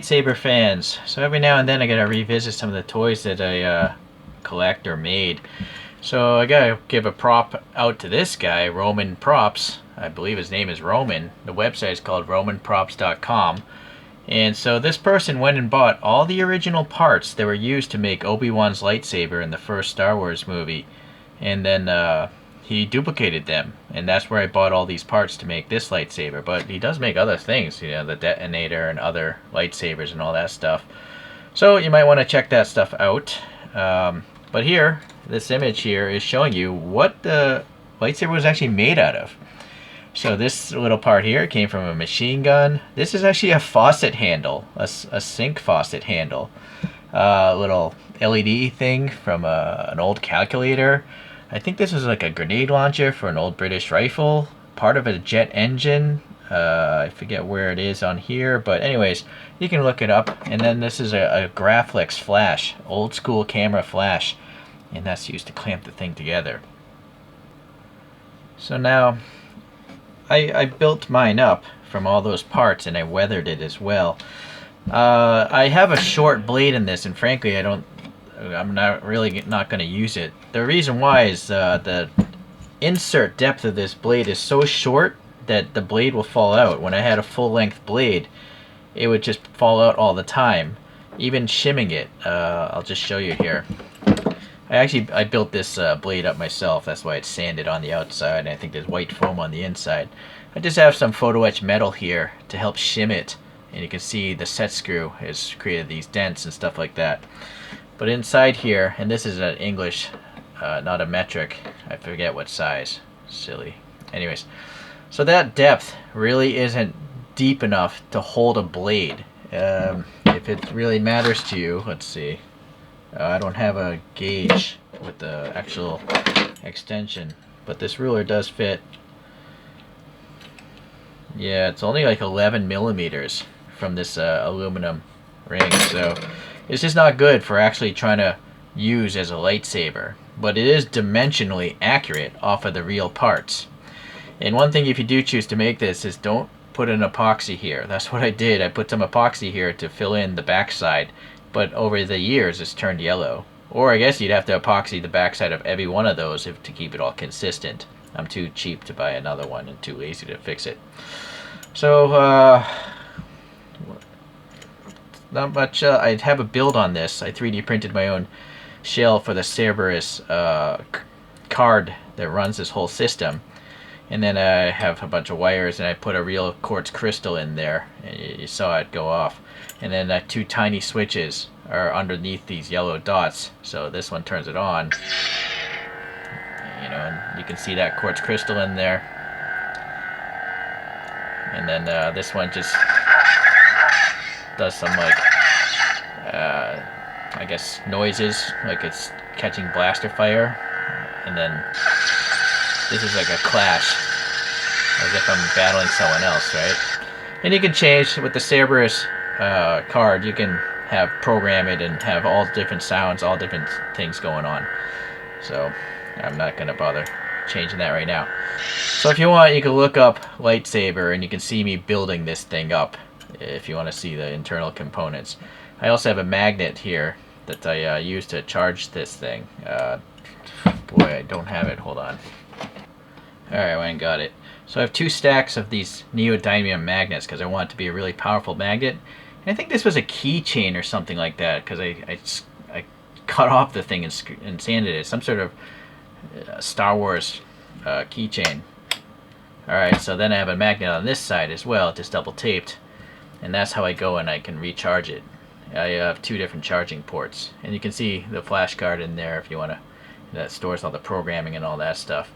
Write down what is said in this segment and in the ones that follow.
lightsaber fans. So every now and then I gotta revisit some of the toys that I collect or made. So I gotta give a prop out to this guy, Roman Props. I believe his name is Roman. The website is called romanprops.com. And so this person went and bought all the original parts that were used to make Obi-Wan's lightsaber in the first Star Wars movie. And then he duplicated them. And that's where I bought all these parts to make this lightsaber. But he does make other things, you know, the detonator and other lightsabers and all that stuff. So you might want to check that stuff out. But here, this image here is showing you what the lightsaber was actually made out of. So this little part here came from a machine gun. This is actually a faucet handle, a sink faucet handle. A little LED thing from an old calculator. I think this was like a grenade launcher for an old British rifle. Part of a jet engine. I forget where it is on here, but anyways, you can look it up. And then this is a Graflex flash, old school camera flash. And that's used to clamp the thing together. So now, I built mine up from all those parts and I weathered it as well. I have a short blade in this, and frankly I'm not going to use it. The reason why is the insert depth of this blade is so short that the blade will fall out. When I had a full length blade, it would just fall out all the time, even shimming it. I'll just show you here. I built this blade up myself. That's why it's sanded on the outside, and I think there's white foam on the inside. I just have some photo etch metal here to help shim it, and you can see the set screw has created these dents and stuff like that. But inside here, and this is an English, not a metric, I forget what size, silly. Anyways, so that depth really isn't deep enough to hold a blade. If it really matters to you, let's see. I don't have a gauge with the actual extension, but this ruler does fit. Yeah, it's only like 11 millimeters from this aluminum ring, so it's just not good for actually trying to use as a lightsaber. But it is dimensionally accurate off of the real parts. And one thing, if you do choose to make this, is don't put an epoxy here. That's what I did. I put some epoxy here to fill in the backside. But over the years, it's turned yellow. Or I guess you'd have to epoxy the backside of every one of those to keep it all consistent. I'm too cheap to buy another one and too lazy to fix it. So, not much. I have a build on this. I 3D printed my own shell for the Cerberus card that runs this whole system. And then I have a bunch of wires, and I put a real quartz crystal in there. And you saw it go off. And then two tiny switches are underneath these yellow dots. So this one turns it on. You know, and you can see that quartz crystal in there. And then this one just does some, like, I guess noises, like it's catching blaster fire. And then this is like a clash, as if I'm battling someone else, right? And you can change with the Cerberus card. You can program it and have all different sounds, all different things going on. So I'm not going to bother changing that right now. So if you want, you can look up lightsaber and you can see me building this thing up if you want to see the internal components. I also have a magnet here that I use to charge this thing. Boy, I don't have it. Hold on. Alright, I went and got it. So I have 2 stacks of these neodymium magnets because I want it to be a really powerful magnet. And I think this was a keychain or something like that, because I cut off the thing and sanded it. Some sort of Star Wars keychain. Alright, so then I have a magnet on this side as well, just double taped. And that's how I go and I can recharge it. I have 2 different charging ports. And you can see the flash card in there if you want to. That stores all the programming and all that stuff.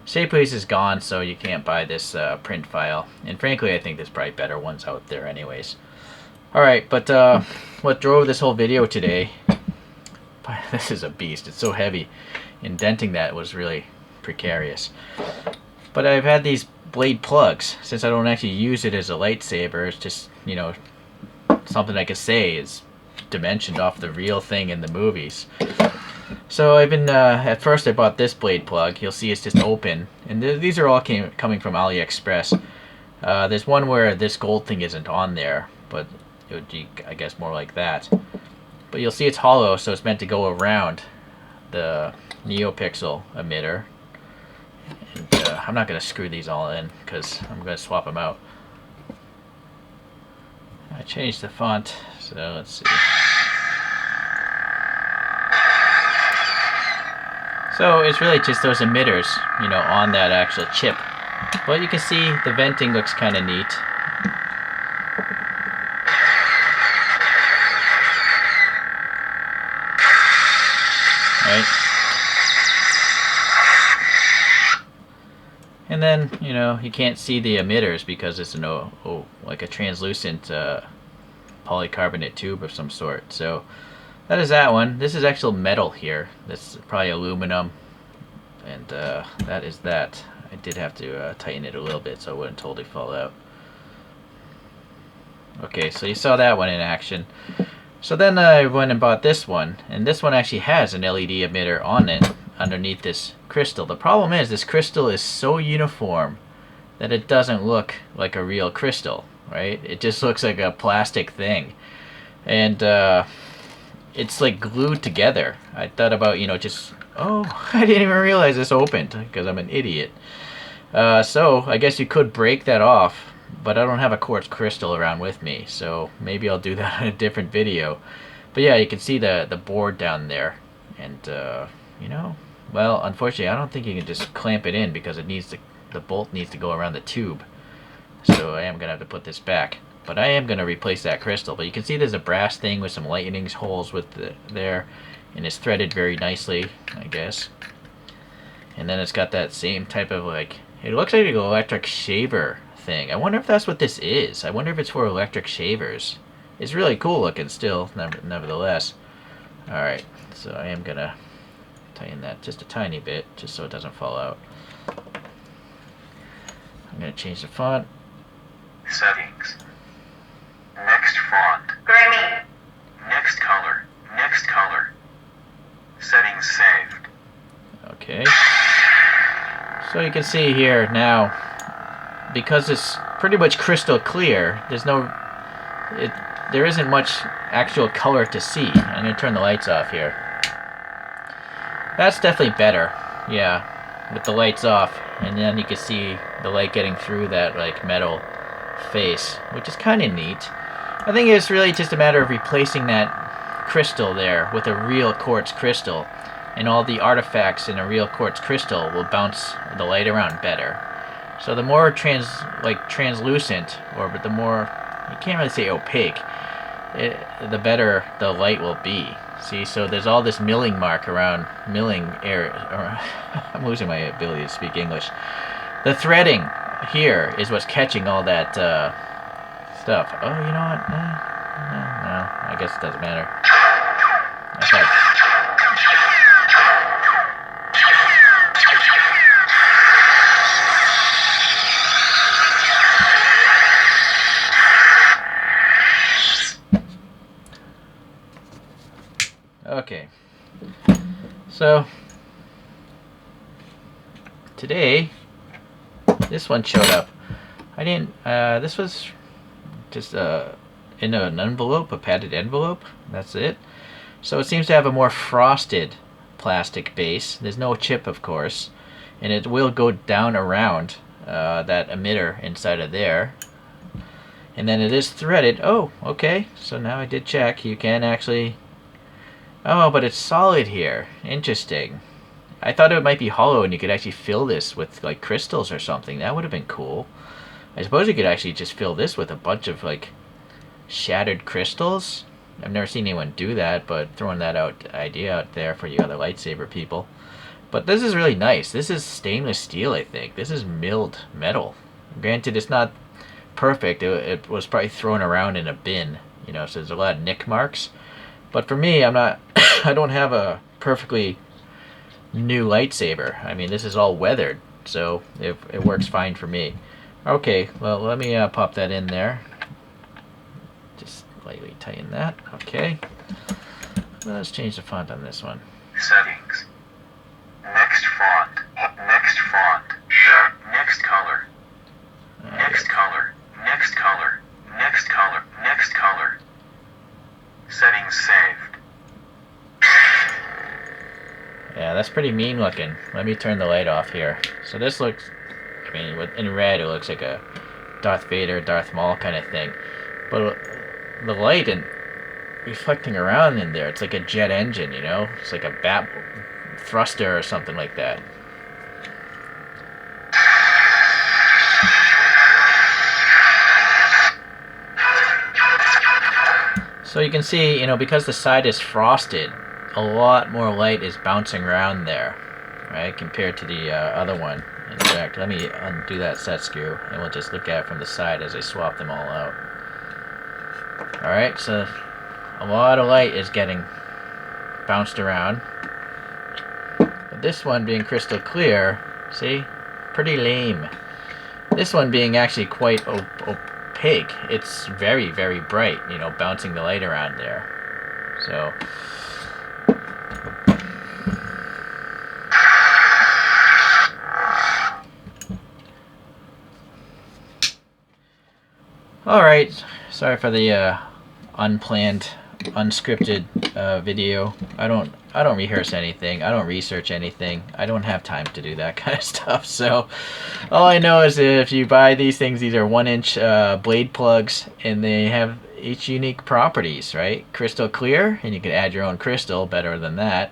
Shapeways is gone, so you can't buy this print file. And frankly, I think there's probably better ones out there anyways. Alright, but what drove this whole video today... This is a beast. It's so heavy. Indenting that was really precarious. But I've had these blade plugs. Since I don't actually use it as a lightsaber, it's just, you know, something I could say is dimensioned off the real thing in the movies. So I've been, at first I bought this blade plug. You'll see it's just open. And these are all coming from AliExpress. There's one where this gold thing isn't on there, but it would be, I guess, more like that. But you'll see it's hollow, so it's meant to go around the NeoPixel emitter. And I'm not going to screw these all in because I'm going to swap them out. I changed the font, so let's see. So it's really just those emitters, you know, on that actual chip. But you can see the venting looks kind of neat. Right? And then, you know, you can't see the emitters because it's like a translucent polycarbonate tube of some sort. So that is that one. This is actual metal here. That's probably aluminum. And that is that. I did have to tighten it a little bit so it wouldn't totally fall out. Okay, so you saw that one in action. So then I went and bought this one, and this one actually has an LED emitter on it underneath this crystal. The problem is this crystal is so uniform that it doesn't look like a real crystal, right? It just looks like a plastic thing. And it's like glued together. I thought about, you know, just, oh, I didn't even realize this opened because I'm an idiot. So I guess you could break that off, but I don't have a quartz crystal around with me, so maybe I'll do that in a different video. But yeah, you can see the board down there, and you know, well, unfortunately, I don't think you can just clamp it in because it needs to, the bolt needs to go around the tube. So I am gonna have to put this back, but I am gonna replace that crystal. But you can see there's a brass thing with some lightning holes with there, and it's threaded very nicely, I guess. And then it's got that same type of, like, it looks like an electric shaver thing. I wonder if that's what this is. I wonder if it's for electric shavers. It's really cool looking still, nevertheless. Alright, so I am gonna tighten that just a tiny bit, just so it doesn't fall out. I'm gonna change the font. Settings. Next font. Grammy. Next color. Next color. Settings saved. Okay. So you can see here now, because it's pretty much crystal clear, there isn't much actual color to see. I'm going to turn the lights off here. That's definitely better, yeah, with the lights off, and then you can see the light getting through that, like, metal face, which is kind of neat. I think it's really just a matter of replacing that crystal there with a real quartz crystal, and all the artifacts in a real quartz crystal will bounce the light around better. So the more translucent, or the more, you can't really say opaque, the better the light will be. See, so there's all this milling mark around, milling area, I'm losing my ability to speak English. The threading here is what's catching all that stuff. Oh, you know what? No, I guess it doesn't matter. I thought... Okay, so today this one showed up. I didn't, this was just in an envelope, a padded envelope, that's it. So it seems to have a more frosted plastic base. There's no chip, of course, and it will go down around that emitter inside of there. And then it is threaded. Oh, okay, so now I did check. You can actually... Oh, but it's solid here. Interesting. I thought it might be hollow and you could actually fill this with, like, crystals or something. That would have been cool. I suppose you could actually just fill this with a bunch of, like, shattered crystals. I've never seen anyone do that, but throwing that idea out there for you other lightsaber people. But this is really nice. This is stainless steel, I think. This is milled metal. Granted, it's not perfect. It was probably thrown around in a bin, you know, so there's a lot of nick marks. But for me, I'm not, I don't have a perfectly new lightsaber. I mean, this is all weathered, so it works fine for me. Okay, well, let me pop that in there. Just lightly tighten that. Okay. Well, let's change the font on this one. Settings. Next font. Next font. Next color. Next color. Next color. Next color. Next color. that's pretty mean looking. Let me turn the light off here. So this looks, I mean, in red it looks like a Darth Vader, Darth Maul kind of thing. But the light and reflecting around in there, it's like a jet engine, you know? It's like a bat thruster or something like that. So you can see, you know, because the side is frosted, a lot more light is bouncing around there, right, compared to the other one. In fact, let me undo that set screw, and we'll just look at it from the side as I swap them all out. Alright, so a lot of light is getting bounced around. But this one being crystal clear, see, pretty lame. This one being actually quite opaque. It's very, very bright, you know, bouncing the light around there. So, alright, sorry for the unplanned, unscripted video. I don't rehearse anything. I don't research anything. I don't have time to do that kind of stuff. So all I know is if you buy these things, these are 1-inch blade plugs, and they have each unique properties, right? Crystal clear, and you can add your own crystal. Better than that.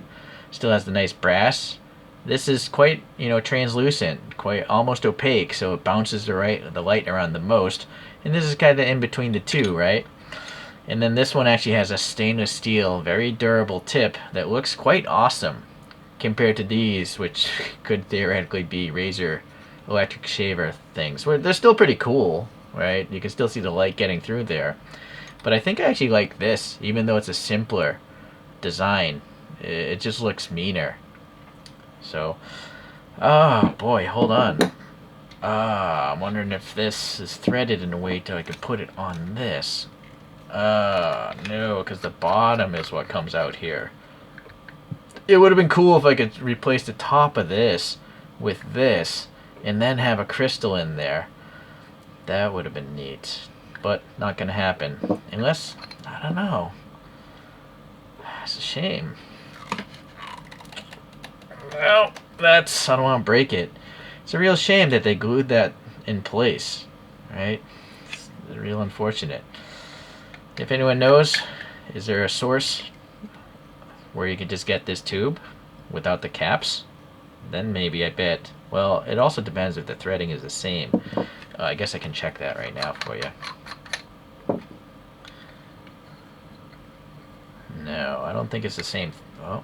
Still has the nice brass. This is quite, you know, translucent, quite almost opaque, so it bounces the light around the most. And this is kind of in between the two, right? And then this one actually has a stainless steel, very durable tip that looks quite awesome compared to these, which could theoretically be razor electric shaver things. They're still pretty cool, right? You can still see the light getting through there. But I think I actually like this, even though it's a simpler design. It just looks meaner. So, oh boy, hold on. I'm wondering if this is threaded in a way till I could put it on this. No, because the bottom is what comes out here. It would have been cool if I could replace the top of this with this and then have a crystal in there. That would have been neat. But not gonna happen. Unless, I don't know. It's a shame. Well, I don't want to break it. It's a real shame that they glued that in place, right? It's real unfortunate. If anyone knows, is there a source where you could just get this tube without the caps? Then maybe, I bet. Well, it also depends if the threading is the same. I guess I can check that right now for you. No, I don't think it's the same. Oh.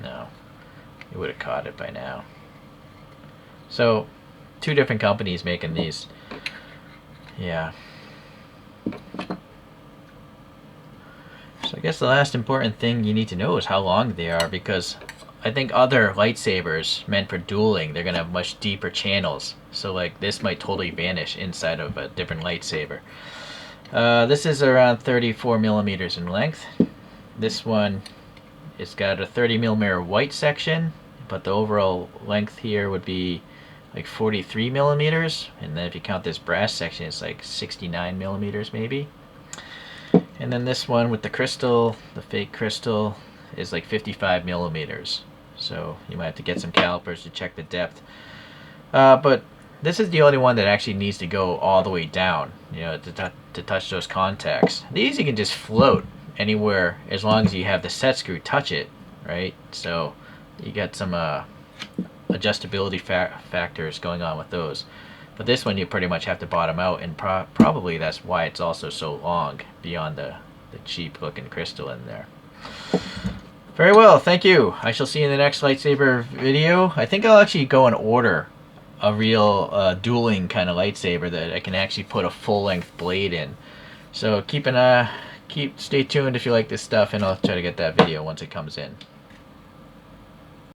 No. You would have caught it by now. So, two different companies making these. Yeah. So I guess the last important thing you need to know is how long they are, because I think other lightsabers meant for dueling, they're going to have much deeper channels. So like this might totally vanish inside of a different lightsaber. This is around 34 millimeters in length. This one, it's got a 30 millimeter white section, but the overall length here would be like 43 millimeters. And then if you count this brass section, it's like 69 millimeters maybe. And then this one with the crystal, the fake crystal, is like 55 millimeters. So you might have to get some calipers to check the depth. But this is the only one that actually needs to go all the way down, you know, to touch those contacts. These you can just float anywhere as long as you have the set screw touch it, right? So you got some adjustability factors going on with those. But this one you pretty much have to bottom out, and probably that's why it's also so long beyond the cheap looking crystal in there. Very well, thank you. I shall see you in the next lightsaber video. I think I'll actually go and order a real dueling kind of lightsaber that I can actually put a full-length blade in. So stay tuned if you like this stuff, and I'll try to get that video once it comes in.